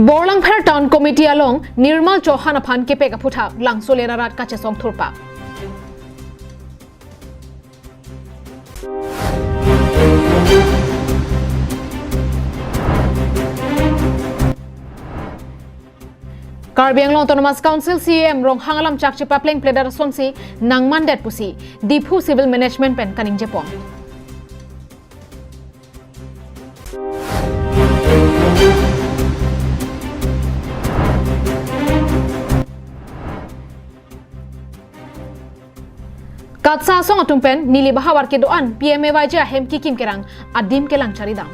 Borlangpher Town Committee along Nirmal Chauhan upon Kepeka Puta, Lang Solerarat Kachasong Turpa. Karbiang Autonomous Council CM Rong Hangalam Chakchi Papling Pledar Sonsi Nang Mandat Pusi Dipu Civil Management Pen Kaning Japon. Katsa song atumpen nili bahawar ke doan PMA wajah hem kikim kerang adim kelang caridang.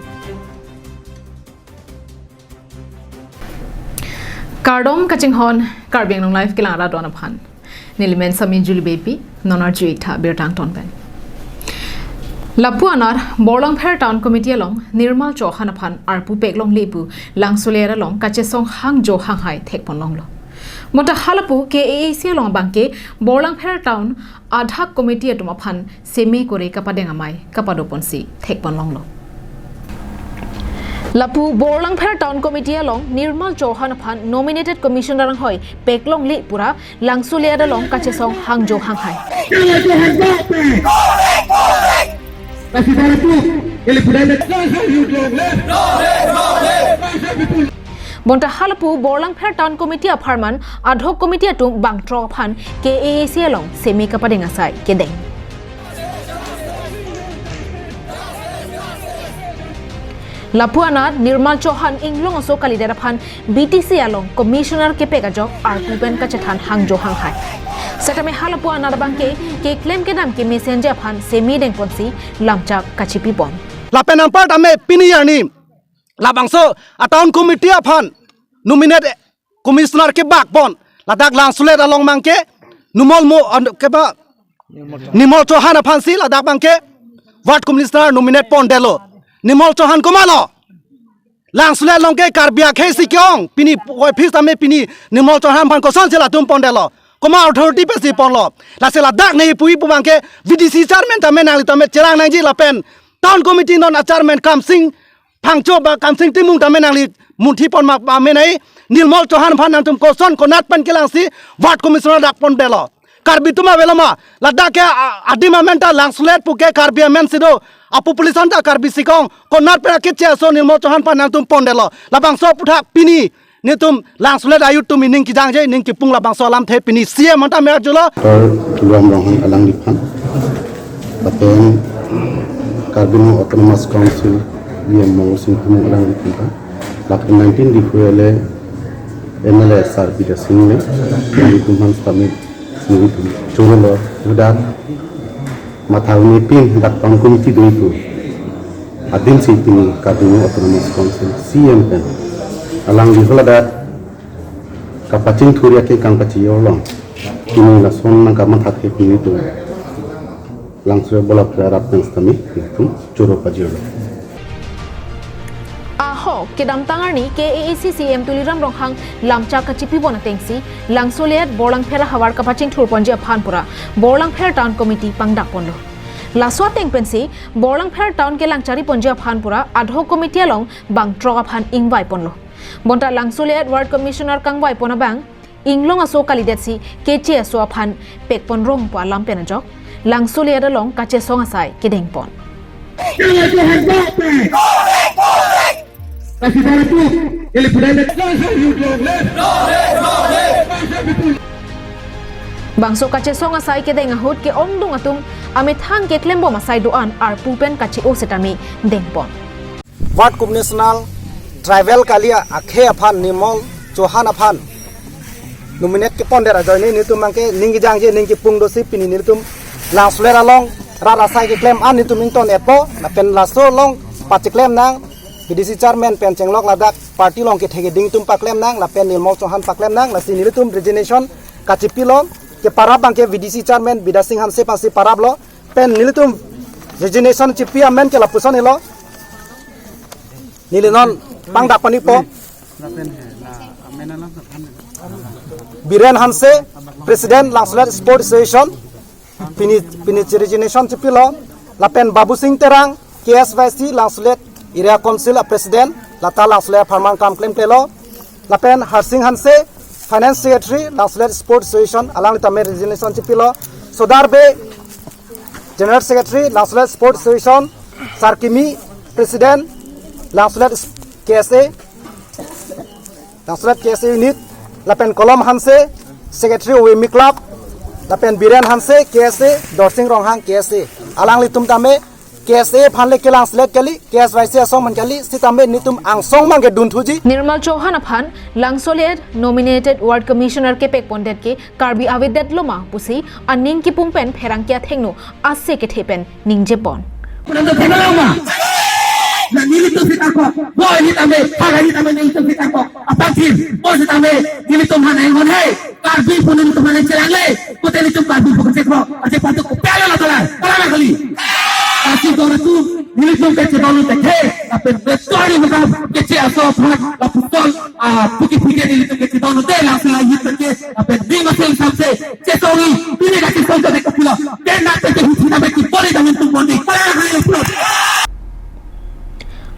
Kardom kachinghon karbiang nong life kelang ra doan aphan nili men sami juli baby nonar juita birtang tonpen. Lapuanar Borlangpher Town Committee along Nirmal Chauhan aphan arpu peklong lepu lang solera long kachesong hang jo hang hai thekpon long lo. Mota halapu KAC long bangke Borlangpher Town Adhak Committee atumaphan semi kore kapadengamai kapadoponsi thekpon longlo. Lapu Borlangpher Town Committee along Nirmal Chauhan aphan nominated commissioner hoi peklong li pura langsulia long kachesong hangjo hanghai. Bonta halapu Borlangpher Town Committee aparman ad hoc committee atung bangtro phan KAC along semi kapadenga sai kedeng. Lapuanat Nirmal Chauhan inglong aso kalidera phan BTC along commissioner kepeka jok arpupen kachathan hangjo hanghai. Satame halapuanat bangke ke claim ke nam ke messenger phan semi deng ponsi lamchak kachipi pon. Lapen ampart ame piniyani labangso a town committee aphan nominate commissioner ke bakpon ladak langsulet along mangke numol mo ke ba Nimol Chauhan aphan si ladak bangke ward commissioner nominate pondelo Nimol Chauhan komalo langsulet longke karbia khesi kyong pini office ame pini Nimol Chauhan phan ko son sela tum pondelo koma authority pe si ponlo la sela dak nei pui pu bangke VDC chairman tame nang tame cherang nang ji lapen town committee non chairman kam sing Pangco ba kamsing timung tamen angli munthi pon mak pa menai Nirmal Chauhan phan nang tum koson konat pan kelang si ward commissioner dak pon belo karbituma belama ladak ke adima menta langsulet puke karbia men sido a population ta karbi sikong konat pra kitche so Nirmal Chauhan phan nang tum pon delo labang so puthak pini ni tum langsulet ayut tum ning ki jang je ning ki pung labang so lam the pini sie mata mer julo rom rohan alang diphan tapen Karbino Autonomous Council yang mengusin pengulangan kita. Lapan 19 di fuele MLA SR bida single yang dikumpulkan stamit sendiri tu. Curolo sudah matahuni pin dak town committee tu itu. Adin si pini Karbino Autonomous Council CM pen. Alang di faladat kapacing turia ke kang kaciyolong. Kini lason nang kamat ke pini tu. Langsung bolak berharap dan stamit itu curo pajero. Aho kedam tangarni KAC CM tuliram ronghang lamcha kachipi bona tengsi langsolet Borlangpher hawar kapaching thurponje phanpura Borlangpher Town Committee pangdak ponlo laswa tengpensi Borlangpher Town ke langchari ponje phanpura ad hoc committee along bangtro phan ingwai ponlo bonta langsolet ward commissioner kangwai pona bang inglong aso kalidetsi keche aso phan pekpon rong pa lampen jok langsolet along kache song asai kedeng pon Bangso kache songa sai ke denga hut ke ongdung atum ame thang ke klembo masai doan ar pupen kache o setami dengpon ward commissioner travel kalia akhe aphan Nimol Chauhan aphan nominate ke pondera joine ni tum mangke ningi jang je ningi pung dosi pini ni tum langsuler along ra sai ke claim an ni tum ington epo na pen laso long pachi claim nang BDC chairman pen chenglok ladak party long ke thege ding tum paklem nang la pen Nimol Chauhan paklem nang la sinil tum resignation kachipilo ke parab bangke VDC chairman bidasing hamse pasi parab lo pen nilitum resignation chipi amen ke la puson elo nilinon pangdak pani po Biren hamse president langsulat sport association pini resignation chipilo la pen Babu Singh Terang KSYC langsulat Area Council President Lata Langsle Farman Kam Claim Plelo lapen harsing hanse finance secretary langslet sport association alang tame resignation chipilo sodarbe general secretary langslet sport association sarkimi president langslet KSA langslet KSA unit lapen kolom hanse secretary wemi club lapen biren hanse KSA dorsing ronghang KSA alang litum tame KSA phanle kelang select kali KS vice song man kali sitame nitum ang song mangge dun thuji Nirmal Chauhan aphan Langsolet nominated ward commissioner ke pek pondet ke karbi avidet loma pusi aning ki pumpen pherang kya thengno asse ke thepen ningje pon na nilito kita ko boy ni tame haga ni tame nilito kita ko apatin boy ni tame nilito mana ngon hai karbi punin to mana celale kote ni tum karbi pukul sekro ate patu ko pala la tola kala kali asi doratu nilito ke cedolu tekhe apen story muka ke aso phat la putol puki puki nilito ke cedolu de la sala yit ke apen di masel samse cesori pine ka kisol de kapula den na te hina be ki pore damen tum bondi kala kali pulo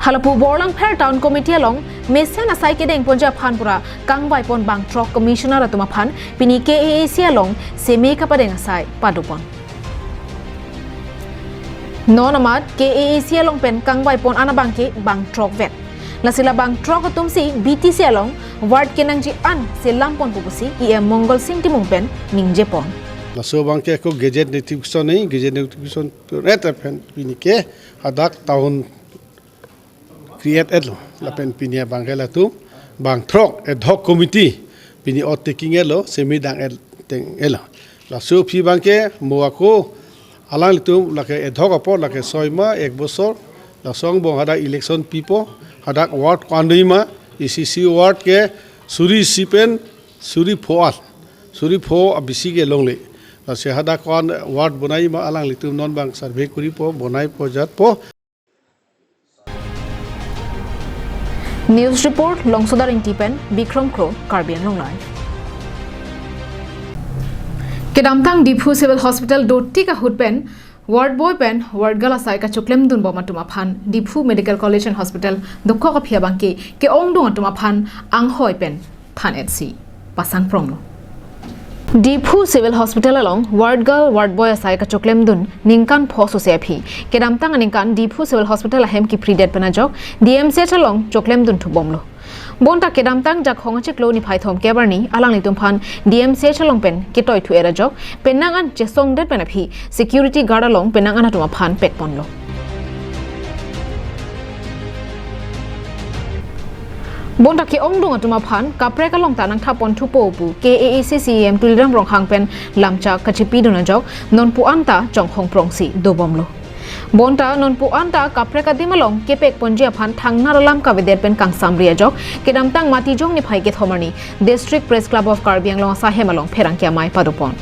Halapu Borlang Pher Town Committee along Mesen asai ke deng ponja phanpura kangbai pon bang truck commissioner atuma phan pini KAAC along seme ka padeng asai padupon nonamat KAAC along pen kangbai pon anabang ke bang truck vet lasila bang truck atum si BTC along ward kenangji an se lampon pupusi em Mongol Singh timung pen ningje pon laso bangke ko gadget notification nei gadget notification ret pen pini ke hadak town create elo lapen pinia bangela tu bang trok ad hoc committee pini o taking elo semi dang el teng elo la so phi bangke moako alang tu lake ad hoc apor lake soima ek bosor la song bong hada election people hada ward kanduima ECC ward ke suri sipen suri pho abisi ke longle la se hada kon ward bonai ma alang litu non bang survey kuri po bonai po jat po News report Longsodar Intipen Bikram Kro Karbian Long Live Kedamtang Diphu Civil Hospital Dotti ka hutpen ward boy pen ward gala sai ka chuklem dun boma tuma phan Diphu Medical College and Hospital dokko ka phia bangke ke ong dung tuma phan ang hoi pen than etsi pasang pronglo Diphu Civil Hospital along ward girl ward boy asai ka choklem dun ningkan phoso se phi kedamtang ningkan Diphu Civil Hospital ahem ki predet panajok DMC along choklem dun thubomlo bonta kedamtang jak hongachik lo ni phai thom kebarni alang ni tumphan DMC along pen ke toy thu era jok penangan chesong det penaphi security guard along penangan atuma phan pek ponlo bonta ke ong dung atuma phan kapre ka long tanang thapon thu po pu KAAC CM tuliram rong hang pen lamcha kachipi duna jok non pu anta chong hong prongsi do bomlo bonta non pu anta kapre ka dimalong ke pek ponjia phan thangna ralam ka veder pen kang samria jok kedam tang mati jong ni phai ke thomani District Press Club of Karbi Anglong sa hemalong pherang kya mai padupon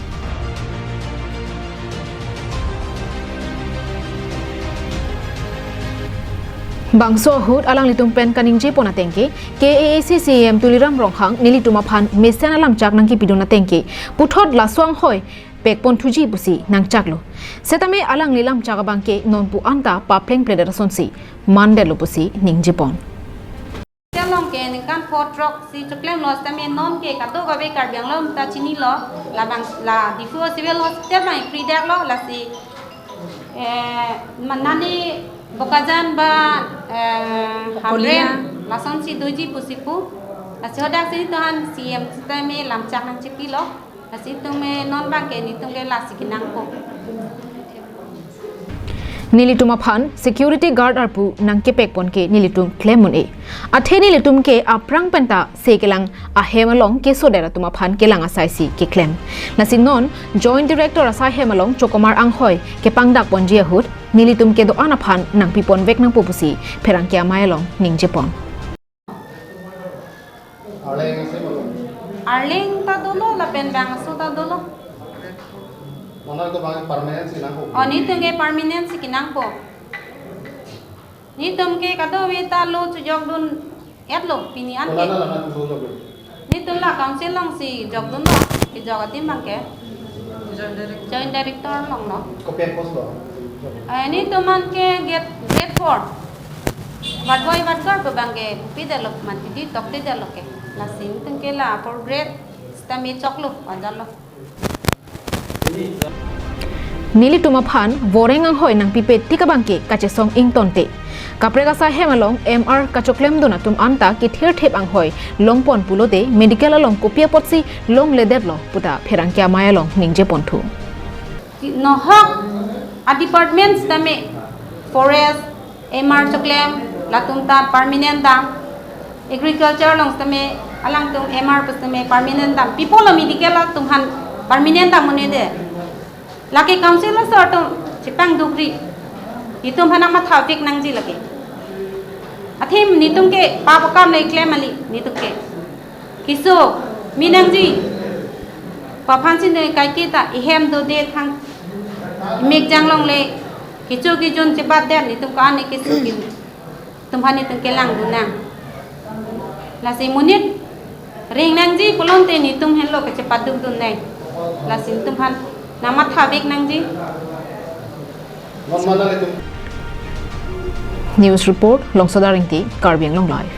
Bangso hut alang litung pen kaningje pona tengke KAAC CM tuliram ronghang nilituma phan mesen alam chak nangki pidona tengke puthot laswang hoi pek pon thuji busi nang chaklo setame alang lilam chaga bangke non pu anta papleng plederation si mandelo busi ningje pon long ke kan phot rock si chuklem lo tame non ke kato ga be kar byang lo ta chini lo la bang la Diphu Civil Hospital mai predak lo la si manani Bokajan ba hamren lason si doji pusipu asodak si tohan CM tame lamchak nang chipilo asi tume non bangke ni tunge la sikinang po Nilituma phan security guard arpu nangke pek pon ke nilitum claimun e athe nilitum ke aprang penta sekelang a hemalong ke sodera tuma phan kelang asai si ke claim nasin non joint director asai hemalong chokomar anghoi ke pangdak ponjia hut nilitum ke do ana phan nang pipon vek nang popusi pherang kya mailong ningje pon arling ta dolo la pen bang so ta dolo Mana itu bang permanent sih nangko. Oh ni tunge permanent sikinang po ni tumke kado wita lo chujok dun et lo pini an ke ni tum la council long si jok dun lo ki jok atim bangke joint director long no Kopi post lo. ni tuman ke get 4 wat boy wat gar pe bangke pi de lok man ti tok te de lok ke la sin tung ke la progress stami chok lo wajan lo Nili tumapan voreng ang hoy nang pipet tika bangke kachesong ing tonte kaprega sa hemalong MR kachoklem do na tum anta ki thir thep ang hoy longpon pulote medical along kopia potsi long leder lo puta pherang kya maya long ningje ponthu no hok a department stami forest MR choklem la tum ta permanent ta agriculture long stami alang tum MR stami permanent ta people lo medical la tum han permanent ta mone de laki council la sort chipang dugri itum hanang ma thawik nang ji laki athim nitum ke papakam nei claim ali nitum ke kiso minang ji paphan sin nei kai ke ta ihem do de thang mek jang long le kicho ki jun chipat de nitum ka ne kiso ki tum hani tum ke lang duna la si munit ring nang ji kulon te nitum hen lo ke chipat dug dun nei la sin tum han nama thabik nang ji News report Longsadaring ti Karbiang Long Live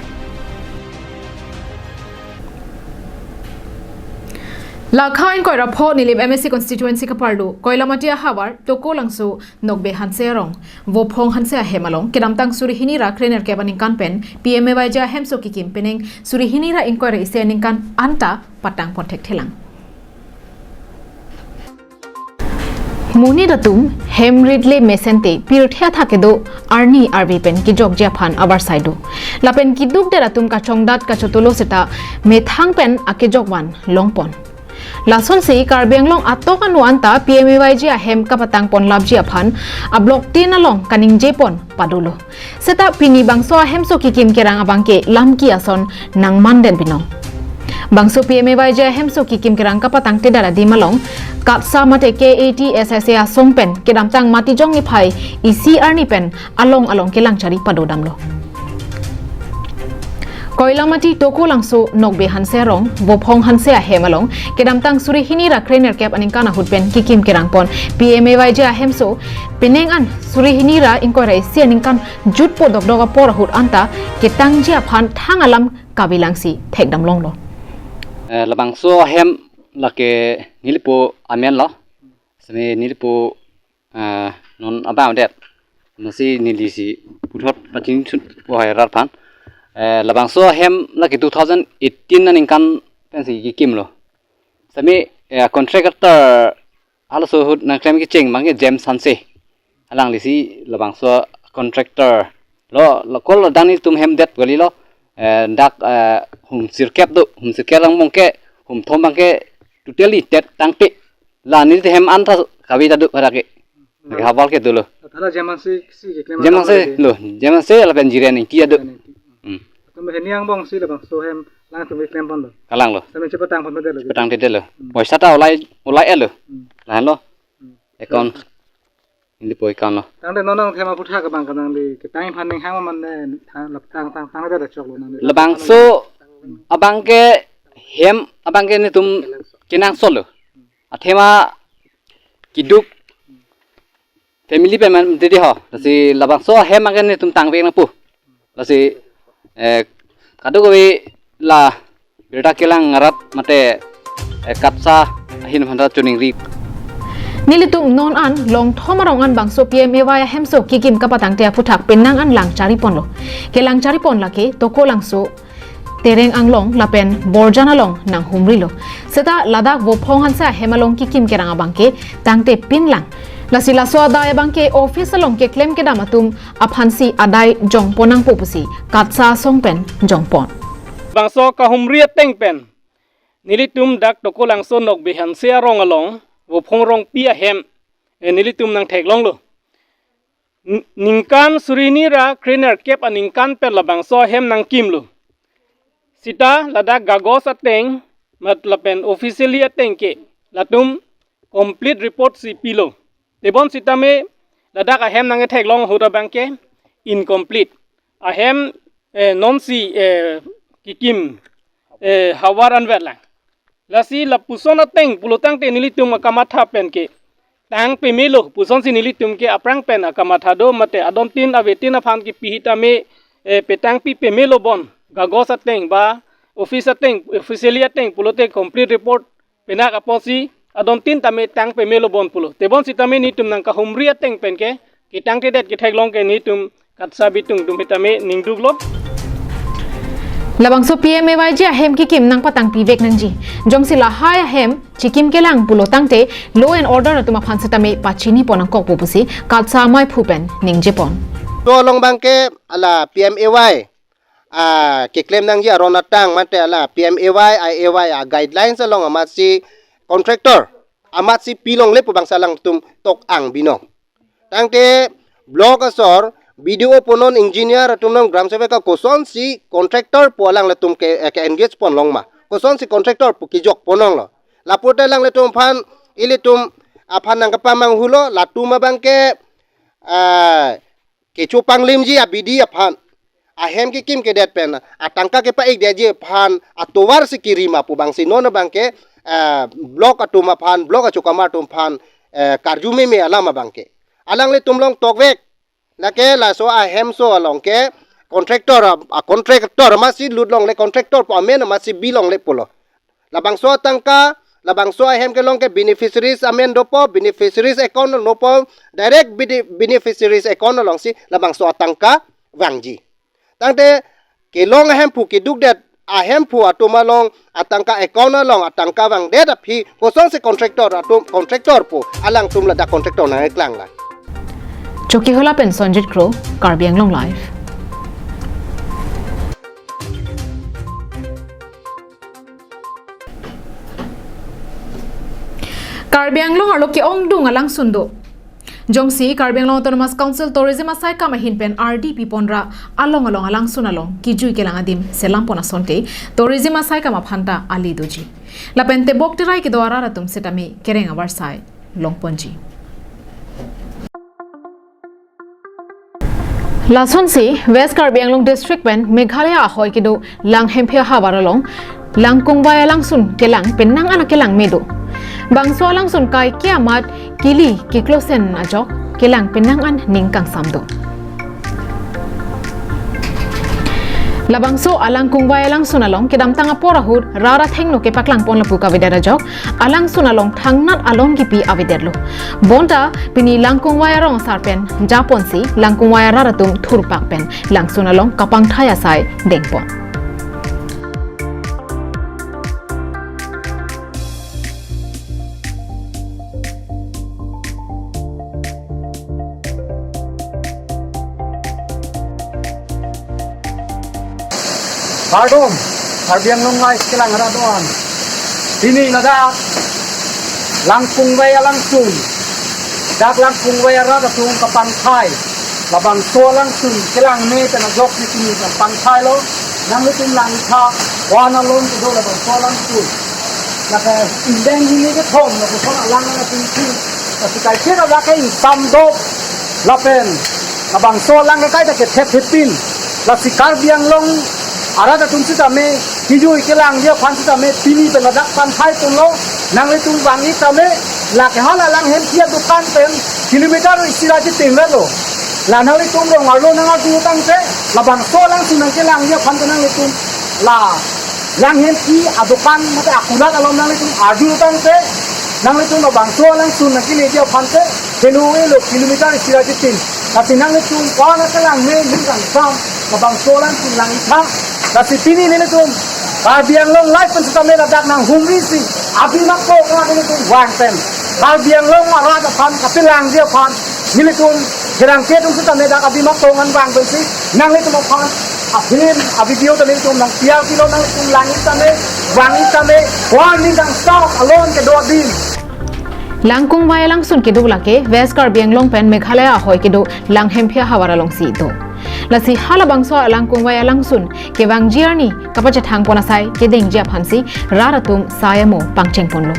Lakhain koi rapho nilib MSC constituency ka pardu koilamatia hawar toko langsu nokbe hanserong wophong hanse hemalong kedamtang surihini ra krener ke baning kanpen PMAY ja hemso kikim peneng surihini ra inquiry isening kan anta patang pontek thelang Muni datum hemridle mesente pirthya thake do arni arbi pen ki jog japhan abar saidu lapen ki duk de datum ka chongdat ka chotolo seta methang pen ake jogwan longpon lason se karbiang long atok anu anta PMAY ji ahem ka patang pon labji aphan a block 3 along kaning jepon padulo seta pini bangso ahem so kikim kerang abangke lamki ason nang manden binong Bangso PMAY ja hemso kikim kerang kapatang te dara di malong katsa mate KATSSA songpen kedam tang mati jong ni phai ECR ni pen along kelang chari padodam lo Koilamati toko langso nokbe hanse rong wophong hanse a hemalong kedam tang suri hini ra krener kep aning kana hutpen kikim kerang pon PMAY ja hemso peneng an suri hini ra inkorai si aning kan jut podok doga por hut anta ketang ji aphan thangalam kabilangsi thekdam long lo labang so hem lake nilipo amen lo same nilipo non about that nasi nilisi puthot pachin po hai rat phan labang so hem lake 2018 nan kan pensi ki kim lo same contractor also hut na claim ki cheng mang jem sanse alang lisi labang so contractor lo kol dani tum hem det gali lo dak hum sirkep do hum sirkelang mongke hum thombangke totally tet tangte la ni hem anta kabita du parake habal ke dulo thala jemansi si ke claim jemanse la penjire ni kia du tum heniang bong si la bang so hem lang tum claim pon lo kalang lo same chepatang pon de lo petang te lo poisa ta ulai elo la lo account ini poi kan lo tang de nonong thema putha ka bang kanang di ke time phaning hang man ne tang da chok lo nang labang so abangke hem abangke ni tum kinang solo athema kiduk family payment dedi ho lasi labang so hem agen ni tum tang ve na pu lasi kadu ko la beta kelang ngarat mate katsa hin bhanda tuning ri Nilitung non an long thomarong an bangso PMAY hemso kikim kapatang te puthak penang an lang chari pon lo ke lang chari pon lake toko langso tereng anglong lapen borjana long nang humri lo seta ladak wophong hansa hemalong kikim kerang abangke tangte pinlang lasila so adai bangke office along ke claim ke damatum aphansi adai jong ponang popusi katsa songpen jongpon bangso ka humri tengpen nilitum dak toko langso nok bihan sia rong along wophong rong pia hem nilitum nang theklong lo ningkan surini ra trainer kep aningkan pen labang so hem nang kim lo sita lada gagos ateng matlapen officially ateng ke latum complete report si pilo tebon sita me lada ka hem nang theklong hura bangke incomplete a hem non si kikim hawar anwetlang lasi la puson ateng pulutang te nilitum akamatha pen ke tang pe melo puson si nilitum ke aprang pen akamatha do mate adontin avetin afan ki pihita me petang pi pe melo bon gagos ateng ba office ateng officially ateng pulote complete report penak aposi adon tin tame tang pe melo bon pulo te bon si tame ni tum nang ka humri ateng penke ki tang te det ki thek long ke ni tum katsa bitung tum tame ning duglo labang so PMAY ji ahem ki kim nang patang pivek nang ji jong sila hai ahem chikim kelang pulo tangte law and order atuma phan setame pachini ponang kok pupusi katsa mai phupen ning jepon to long bangke ala PMAY ke claim nang ji arona tang mate ala PMAY IAY guidelines along amat si contractor amat si pilong le pubang salang tum tok ang binong tangte blog asor video ponon engineer atum nang gram seveka koson si contractor polang le tum ke engage pon long ma koson si contractor pu kijok ponong lo lapote lang le tum phan ilitum aphan nang kapamang hulo latuma bangke ke chupang lim ji abidi aphan ahem ki kim ke det pen atangka ke pa ik de ji phan atowar si kirima pu bang si non bangke blok atuma phan blok achukama tum phan karjume me alama bangke alang le tumlong tokwek nake la so ahem so along ke contractor masi ludlong le contractor po amen masi bilong le polo labang so tangka labang so ahem ke long ke beneficiaries amen dopo beneficiaries account no po direct beneficiaries account long si labang so tangka wangji tangte ke long ahem pu ki duk det ahem pu atuma long atangka account long atangka wang det aphi kosong se contractor pu alang tumla da contractor na eklang la choki hola pen sonjit kro karbiang long live karbiang long alo ki ong dung alang sundo jongsi karbiang long autonomous council tourism asai kama hinpen RDP ponra along alang sunalong ki jui kelang adim selam pona sonte tourism asai kama phanta ali doji lapente bokterai ki dwara ratum setami kereng awar sai longponji Lasonsi West Karbi Anglong District pen Meghalaya ahoy kido lang hempia hawaralong lang kungbaya lang sun kelang penang anak kelang medo bangso lang sun kai kiamat kili kiklosen ajok kelang penang an ningkang samdo labangso alang kungbaya lang sunalong kedam tanga porahut rara thengno ke paklang pon lapu ka vidara jok alang sunalong thangnat along ki pi aviderlo bonta pini lang kungbaya rong sarpen japon si lang kungbaya raratum thurpak pen lang sunalong kapang thaya sai dengpon Pardon, Karbiang long ngai kelang radoan. Ini nada langkung waya langsun. Dak langkung waya radatung kapang thai. Labang so langsun kelang me tena jok ni sini kapang thai lo. Nang lutum lang tha wana lon do labang so langsun. Naka indeng ini ke thom na ko lang na tin tin. Kasi kai kira la kai sam do lapen. Labang so lang kai ta ke thep thepin. La si Karbiang long arada tumsi tame hijui kelang dia pansi tame pini penadak pantai tulo nang letung bangi tame la ke hala lang hem kia dukan pen kilometer istirahat tinggal lo la nang letung rong arlo nang adu tang se la bang so lang sunang kelang dia pantai nang letung la lang hem ki adukan mate akulat alom nang letung adu tang se nang letung la bang so lang sunang kili dia pantai kenue lo kilometer istirahat ting tapi nang letung wana kelang me ningkang sam la bang so lang sunang ita Kasi pini nila tum, Karbiang long life pen sa mera dak nang humrisi, abi makko ka nila tum wang pen. Karbiang long arada pan kapilang dia pan, nila tum hirang ke tum sa mera abi makko ngan wang pen si, nang nila tum pan, abin abi bio ta nila tum nang pial kilo nang tum langit tame, wangit tame, warning nang stop alone ke do din. langkung waya langsun kido lake West Karbiang long pen Meghalaya ahoy kido lang hempia hawaralong si do lasi hala bangso langkung waya langsun ke wang jiarni kapacha thang pona sai ke deng jia phansi raratum sayamo pangcheng ponlo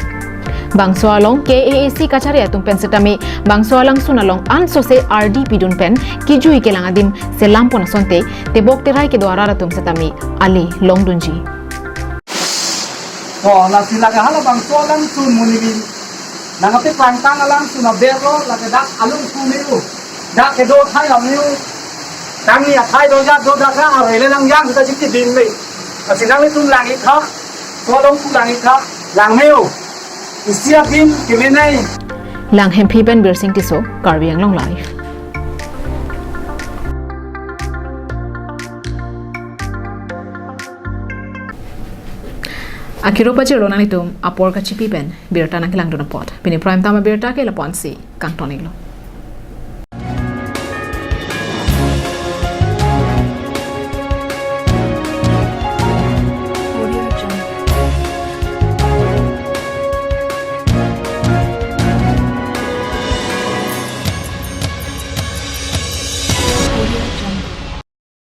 bangso along KAAC kacharia tum pen setami bangso langsun along anso se RDP dun pen kijui ke langadim se lampona sonte te bok te rai ke do raratum setami ali longdunji Oh, nasi laga hala bangso langsun munibin. Nangapi pantang alang sunabero laga dak alung kumiu. Dak kedo thai amiu tangi thai do ja do da ka are le lang yang kita jikti din me sinang itu langit ha tolong tu langit ha lang meu isia bin kemenai lang hem phi ben bir sing ti so Karbi Anglong live Akiro pa chiro nang itum apor ka chipi ben birta na kilang do na pot. Pini prime time birta ke la ponsi kang tonilo.